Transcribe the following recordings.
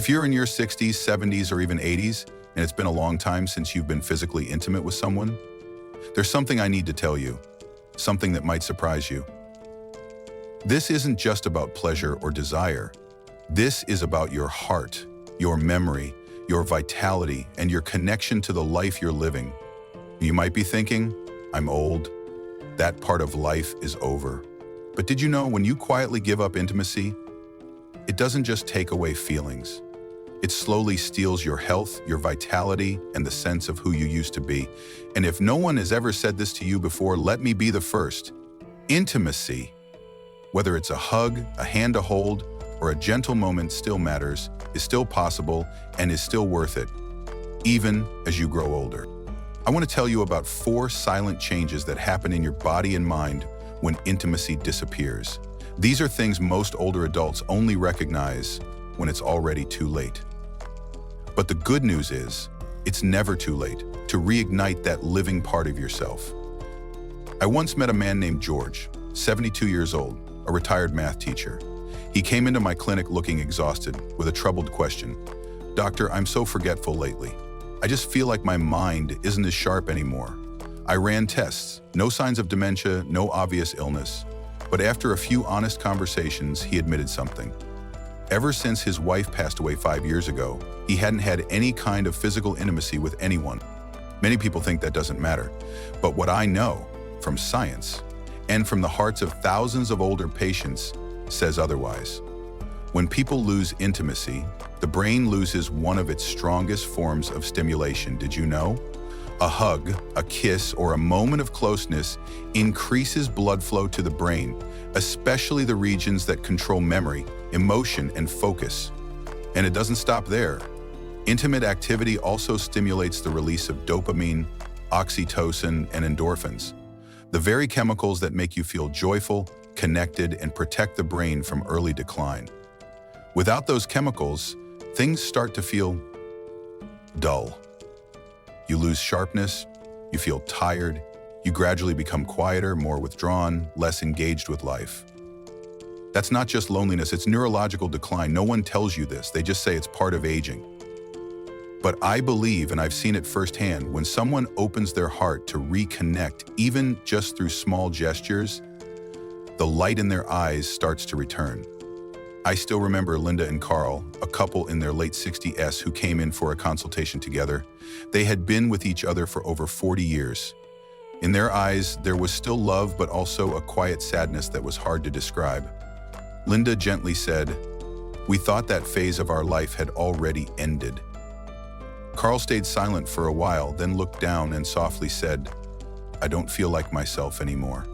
If you're in your 60s, 70s, or even 80s, and it's been a long time since you've been physically intimate with someone, there's something I need to tell you, something that might surprise you. This isn't just about pleasure or desire. This is about your heart, your memory, your vitality, and your connection to the life you're living. You might be thinking, I'm old. That part of life is over. But did you know when you quietly give up intimacy, it doesn't just take away feelings. It slowly steals your health, your vitality, and the sense of who you used to be. And if no one has ever said this to you before, let me be the first. Intimacy, whether it's a hug, a hand to hold, or a gentle moment still matters, is still possible, and is still worth it, even as you grow older. I want to tell you about 4 silent changes that happen in your body and mind when intimacy disappears. These are things most older adults only recognize when it's already too late. But the good news is, it's never too late to reignite that living part of yourself. I once met a man named George, 72 years old, a retired math teacher. He came into my clinic looking exhausted, with a troubled question. "Doctor, I'm so forgetful lately. I just feel like my mind isn't as sharp anymore. I ran tests, no signs of dementia, no obvious illness. But after a few honest conversations, he admitted something. Ever since his wife passed away 5 years ago, he hadn't had any kind of physical intimacy with anyone. Many people think that doesn't matter. But what I know from science and from the hearts of thousands of older patients says otherwise. When people lose intimacy, the brain loses one of its strongest forms of stimulation. Did you know? A hug, a kiss, or a moment of closeness increases blood flow to the brain, especially the regions that control memory, emotion, and focus. And it doesn't stop there. Intimate activity also stimulates the release of dopamine, oxytocin, and endorphins, the very chemicals that make you feel joyful, connected, and protect the brain from early decline. Without those chemicals, things start to feel dull. You lose sharpness, you feel tired, you gradually become quieter, more withdrawn, less engaged with life. That's not just loneliness, it's neurological decline. No one tells you this, they just say it's part of aging. But I believe, and I've seen it firsthand, when someone opens their heart to reconnect, even just through small gestures, the light in their eyes starts to return. I still remember Linda and Carl, a couple in their late 60s who came in for a consultation together. They had been with each other for over 40 years. In their eyes, there was still love, but also a quiet sadness that was hard to describe. Linda gently said, "We thought that phase of our life had already ended." Carl stayed silent for a while, then looked down and softly said, "I don't feel like myself anymore."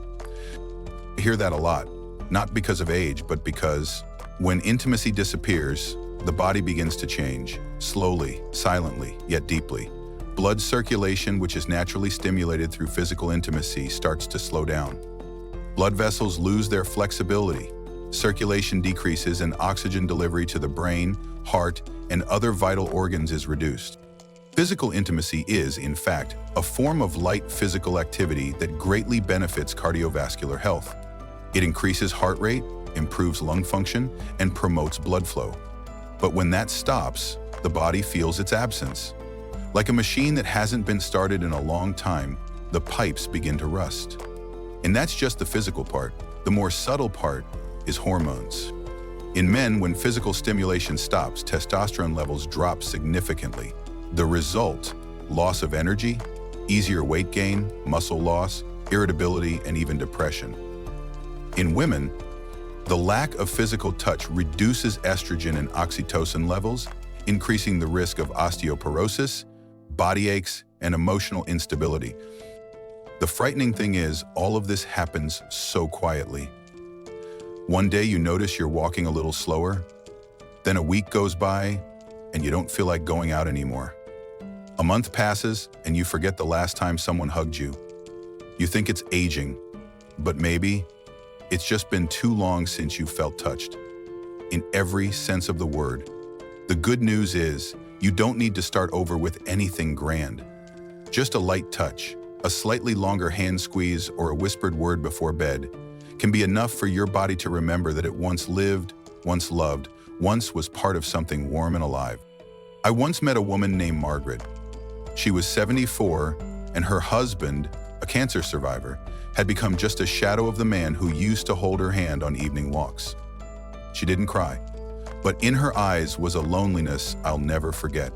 I hear that a lot, not because of age, but because when intimacy disappears, the body begins to change, slowly, silently, yet deeply. Blood circulation, which is naturally stimulated through physical intimacy, starts to slow down. Blood vessels lose their flexibility, circulation decreases, and oxygen delivery to the brain, heart, and other vital organs is reduced. Physical intimacy is, in fact, a form of light physical activity that greatly benefits cardiovascular health. It increases heart rate, improves lung function, and promotes blood flow. But when that stops, the body feels its absence. Like a machine that hasn't been started in a long time, the pipes begin to rust. And that's just the physical part. The more subtle part is hormones. In men, when physical stimulation stops, testosterone levels drop significantly. The result, loss of energy, easier weight gain, muscle loss, irritability, and even depression. In women, the lack of physical touch reduces estrogen and oxytocin levels, increasing the risk of osteoporosis, body aches, and emotional instability. The frightening thing is, all of this happens so quietly. One day you notice you're walking a little slower, then a week goes by and you don't feel like going out anymore. A month passes and you forget the last time someone hugged you. You think it's aging, but maybe it's just been too long since you felt touched. In every sense of the word. The good news is, you don't need to start over with anything grand. Just a light touch, a slightly longer hand squeeze, or a whispered word before bed can be enough for your body to remember that it once lived, once loved, once was part of something warm and alive. I once met a woman named Margaret. She was 74, and her husband, a cancer survivor, had become just a shadow of the man who used to hold her hand on evening walks. She didn't cry, but in her eyes was a loneliness I'll never forget.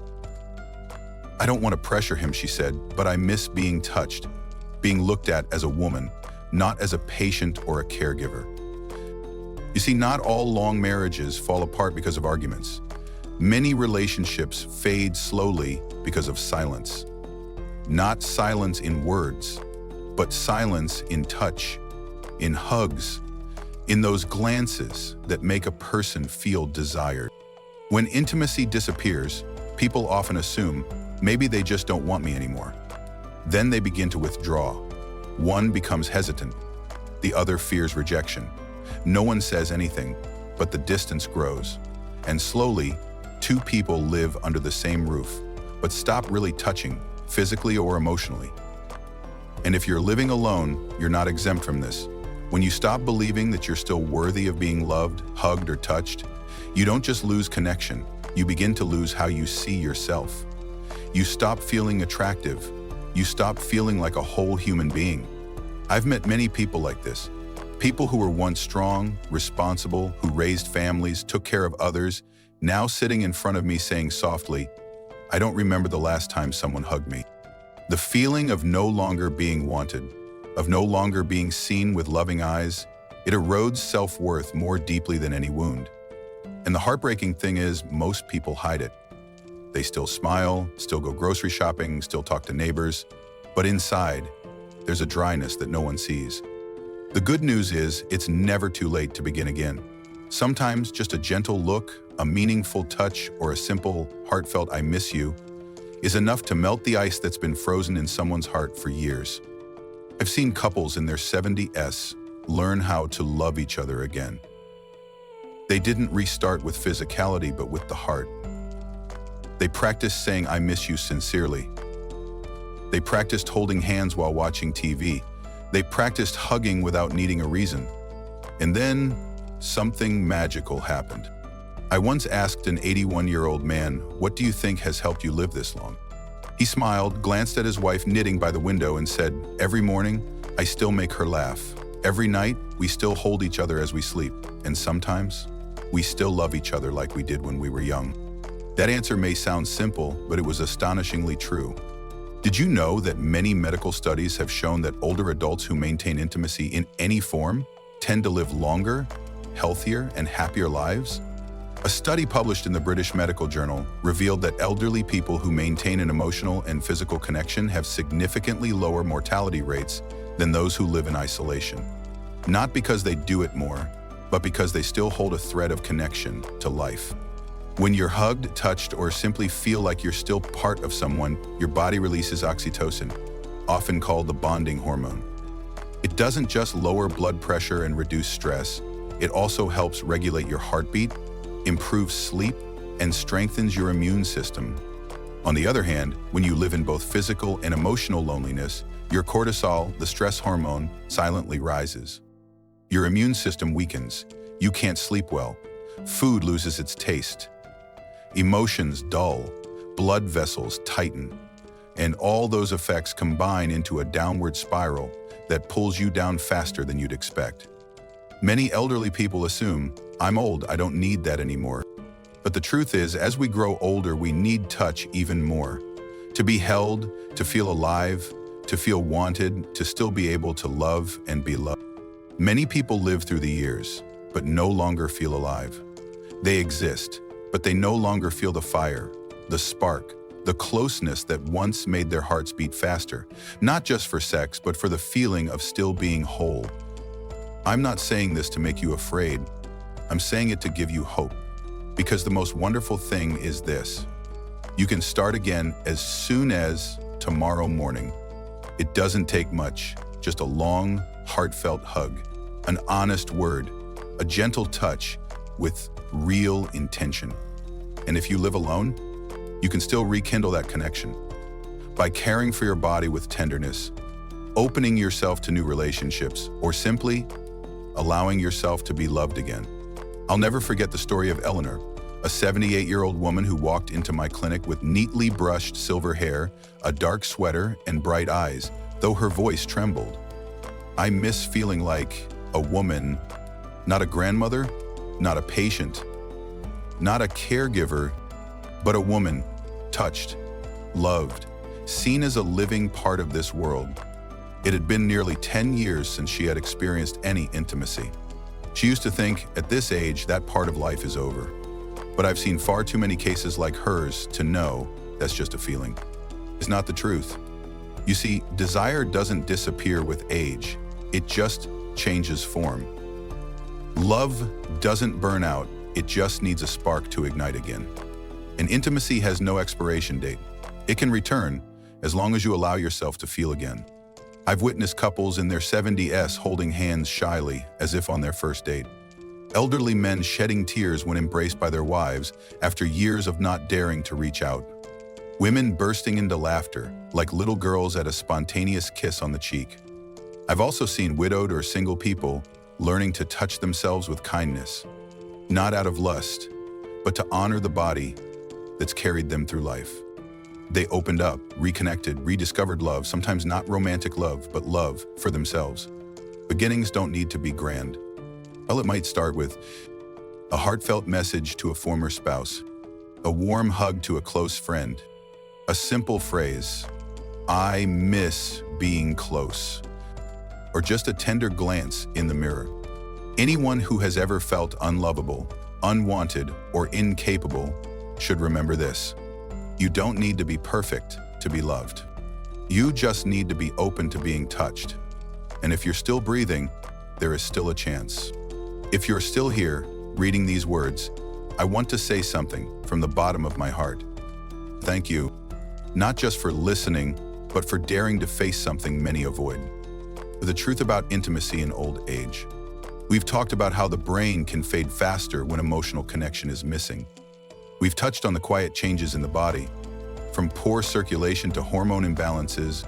"I don't want to pressure him," she said, "but I miss being touched, being looked at as a woman, not as a patient or a caregiver." You see, not all long marriages fall apart because of arguments. Many relationships fade slowly because of silence. Not silence in words, but silence in touch, in hugs, in those glances that make a person feel desired. When intimacy disappears, people often assume, maybe they just don't want me anymore. Then they begin to withdraw. One becomes hesitant, the other fears rejection. No one says anything, but the distance grows. And slowly, two people live under the same roof, but stop really touching, physically or emotionally. And if you're living alone, you're not exempt from this. When you stop believing that you're still worthy of being loved, hugged, or touched, you don't just lose connection, you begin to lose how you see yourself. You stop feeling attractive. You stop feeling like a whole human being. I've met many people like this. People who were once strong, responsible, who raised families, took care of others, now sitting in front of me saying softly, "I don't remember the last time someone hugged me." The feeling of no longer being wanted, of no longer being seen with loving eyes, it erodes self-worth more deeply than any wound. And the heartbreaking thing is, most people hide it. They still smile, still go grocery shopping, still talk to neighbors, but inside, there's a dryness that no one sees. The good news is, it's never too late to begin again. Sometimes just a gentle look, a meaningful touch, or a simple, heartfelt "I miss you" is enough to melt the ice that's been frozen in someone's heart for years. I've seen couples in their 70s learn how to love each other again. They didn't restart with physicality, but with the heart. They practiced saying "I miss you" sincerely. They practiced holding hands while watching TV. They practiced hugging without needing a reason. And then, something magical happened. I once asked an 81-year-old man, "What do you think has helped you live this long?" He smiled, glanced at his wife knitting by the window, and said, "Every morning, I still make her laugh. Every night, we still hold each other as we sleep. And sometimes, we still love each other like we did when we were young." That answer may sound simple, but it was astonishingly true. Did you know that many medical studies have shown that older adults who maintain intimacy in any form tend to live longer, healthier, and happier lives? A study published in the British Medical Journal revealed that elderly people who maintain an emotional and physical connection have significantly lower mortality rates than those who live in isolation. Not because they do it more, but because they still hold a thread of connection to life. When you're hugged, touched, or simply feel like you're still part of someone, your body releases oxytocin, often called the bonding hormone. It doesn't just lower blood pressure and reduce stress, it also helps regulate your heartbeat, improves sleep, and strengthens your immune system. On the other hand, when you live in both physical and emotional loneliness, your cortisol, the stress hormone, silently rises. Your immune system weakens. You can't sleep well. Food loses its taste. Emotions dull, blood vessels tighten, and all those effects combine into a downward spiral that pulls you down faster than you'd expect. Many elderly people assume, "I'm old, I don't need that anymore." But the truth is, as we grow older, we need touch even more. To be held, to feel alive, to feel wanted, to still be able to love and be loved. Many people live through the years, but no longer feel alive. They exist, but they no longer feel the fire, the spark, the closeness that once made their hearts beat faster, not just for sex, but for the feeling of still being whole. I'm not saying this to make you afraid. I'm saying it to give you hope. Because the most wonderful thing is this: you can start again as soon as tomorrow morning. It doesn't take much, just a long, heartfelt hug, an honest word, a gentle touch with real intention. And if you live alone, you can still rekindle that connection by caring for your body with tenderness, opening yourself to new relationships, or simply allowing yourself to be loved again. I'll never forget the story of Eleanor, A 78-year-old woman who walked into my clinic with neatly brushed silver hair, a dark sweater, and bright eyes, though her voice trembled. I miss feeling like a woman, not a grandmother, not a patient, not a caregiver, but a woman, touched, loved, seen as a living part of this world. It had been nearly 10 years since she had experienced any intimacy. She used to think, at this age, that part of life is over. But I've seen far too many cases like hers to know that's just a feeling. It's not the truth. You see, desire doesn't disappear with age. It just changes form. Love doesn't burn out. It just needs a spark to ignite again. And intimacy has no expiration date. It can return as long as you allow yourself to feel again. I've witnessed couples in their 70s holding hands shyly as if on their first date. Elderly men shedding tears when embraced by their wives after years of not daring to reach out. Women bursting into laughter like little girls at a spontaneous kiss on the cheek. I've also seen widowed or single people learning to touch themselves with kindness, not out of lust, but to honor the body that's carried them through life. They opened up, reconnected, rediscovered love, sometimes not romantic love, but love for themselves. Beginnings don't need to be grand. Well, it might start with a heartfelt message to a former spouse, a warm hug to a close friend, a simple phrase, "I miss being close," or just a tender glance in the mirror. Anyone who has ever felt unlovable, unwanted, or incapable should remember this. You don't need to be perfect to be loved. You just need to be open to being touched. And if you're still breathing, there is still a chance. If you're still here, reading these words, I want to say something from the bottom of my heart. Thank you, not just for listening, but for daring to face something many avoid. The truth about intimacy in old age. We've talked about how the brain can fade faster when emotional connection is missing. We've touched on the quiet changes in the body, from poor circulation to hormone imbalances.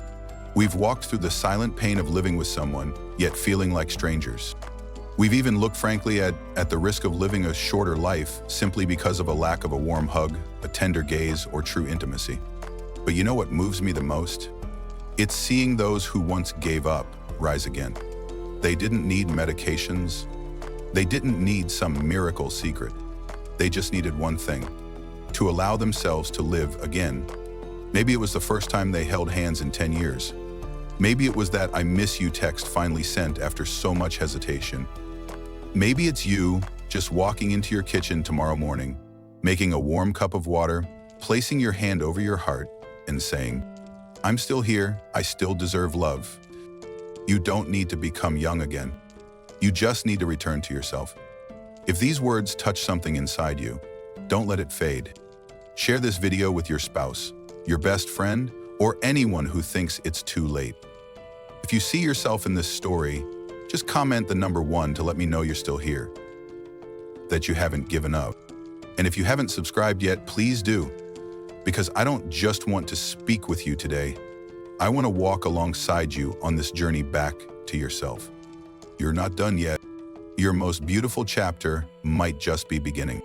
We've walked through the silent pain of living with someone, yet feeling like strangers. We've even looked frankly at the risk of living a shorter life simply because of a lack of a warm hug, a tender gaze, or true intimacy. But you know what moves me the most? It's seeing those who once gave up rise again. They didn't need medications. They didn't need some miracle secret. They just needed one thing, to allow themselves to live again. Maybe it was the first time they held hands in 10 years. Maybe it was that "I miss you" text finally sent after so much hesitation. Maybe it's you just walking into your kitchen tomorrow morning, making a warm cup of water, placing your hand over your heart, and saying, "I'm still here, I still deserve love." You don't need to become young again. You just need to return to yourself. If these words touch something inside you, don't let it fade. Share this video with your spouse, your best friend, or anyone who thinks it's too late. If you see yourself in this story, just comment the number 1 to let me know you're still here, that you haven't given up. And if you haven't subscribed yet, please do, because I don't just want to speak with you today. I want to walk alongside you on this journey back to yourself. You're not done yet. Your most beautiful chapter might just be beginning.